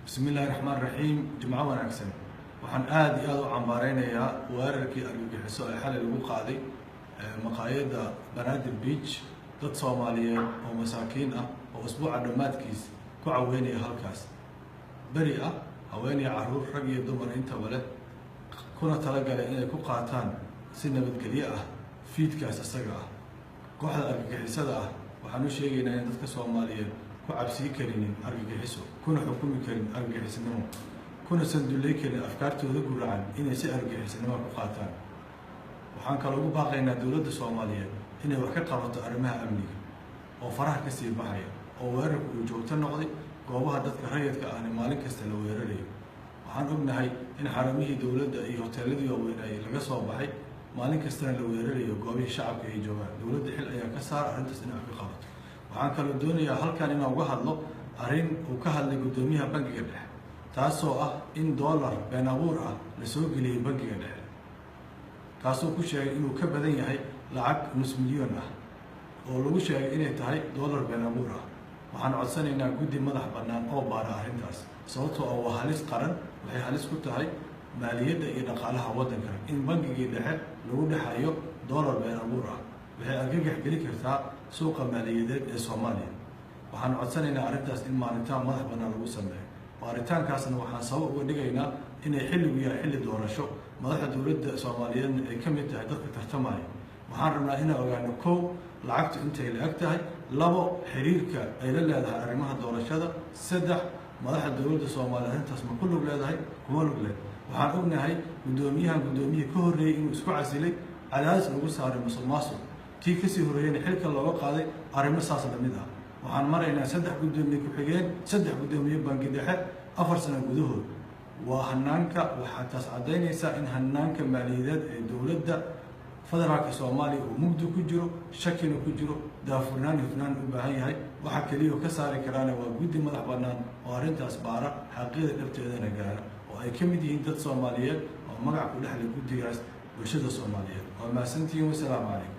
بسم الله الرحمن الرحيم جمعة ونعكسن وحن آدي عمبارين يا weerarkii argagixisay ee xalay lagu qaaday maqaayada Banadir beach dad Soomaaliyeed oo masaakiin ah oo usbuuca dhamaadkiis ku caawinaya halkaas bari ah haweeney caruur rag iyo dumar inta wale kuna talagalay inay ku qaataan si nabadgelyo ah fiidkaas asaga ah kooxda argagixisada ah waxaan u sheegaynaa in dadka Soomaaliyeed ku cabsi karinin argagixiso kuna xukumi karin argagixisnimo kuna sanduulay karin afkaartooda guracan inay si argagixisnimo ku qaataan waxaan kale ugu baaqaynaa dawladda Soomaaliyeed inay wax ka qabato arrimaha amniga oo faraha ka sii baxaya oo weerarku uu joogto noqday goobaha dadka rayidka ah maalin kasta la weerarayo waxaan ognahay in xaramihii dawladda iyo hoteeladii waaweyn ay laga soo baxay maalin kasta la weerarayo goobihii shacabka ay joogaan dawladda xil ayaa ka saar arrintaas in ay ka qabato waxaan kale doonayaa halkan inaan uga hadlo arrin uu ka hadlay gudoomiyaha bangiga dhexe taasoo ah in dollar been abuur ah la soo geliyay bangiga dhexe kaasoo ku sheegay inuu ka badan yahay lacag nus milyan ah oo lagu sheegay inay tahay dollar been abuur ah waxaan codsanaynaa guddi madax bannaan oo baara arrintaas sababtoo ah waa halis qaran waxay halis ku tahay maaliyadda iyo dhaqaalaha waddanka in bangigii dhexe lagu dhexayo dollar been abuur ah waxay argagax geli kartaa suuqa maaliyadeed ee Soomaaliya waxaan codsanaynaa arrintaas in maaritaan madax bannaan lagu sameeyo maaritaankaasna waxaan sabab uga dhigaynaa inay xilligu yahay xilli doorasho madaxda dawladda Soomaaliyeed ay ka mid tahay dadka tartamaya waxaan rabnaa inaan ogaano kow lacagtu intay la eg tahay labo xiriirka ay la leedahay arrimaha doorashada saddex madaxda dawladda Soomaaliyeed arrintaas ma ku lug leedahay kuma lug leh waxaan ognahay gudoomiyihii ka horreeyay inuu isku casilay cadaadis lagu saaray musuqmaasuq tii kasii horreeyayna xilka looga qaaday arrimo saas la mid ah waxaan maraynaa saddex gudoomiye ku xigeen saddex gudoomiye bangi dhexe 4 sano gudahood waa hanaanka waxaa taas cadaynaysaa in hanaanka maaliyadeed ee dawladda federaalka Soomaaliya uu mugdi ku jiro shakina ku jiro daafurnaan hufnaan u baahan yahay waxa kaliya oo ka saari karaan waa guddi madax bannaan oo arrintaas baara xaqiiqada dhabteedana gaara oo ay ka mid yihiin dad Soomaaliyeed oo magac ku dhexlay guddigaas bulshada Soomaaliyeed waa maasantiin wassalaamu calaykum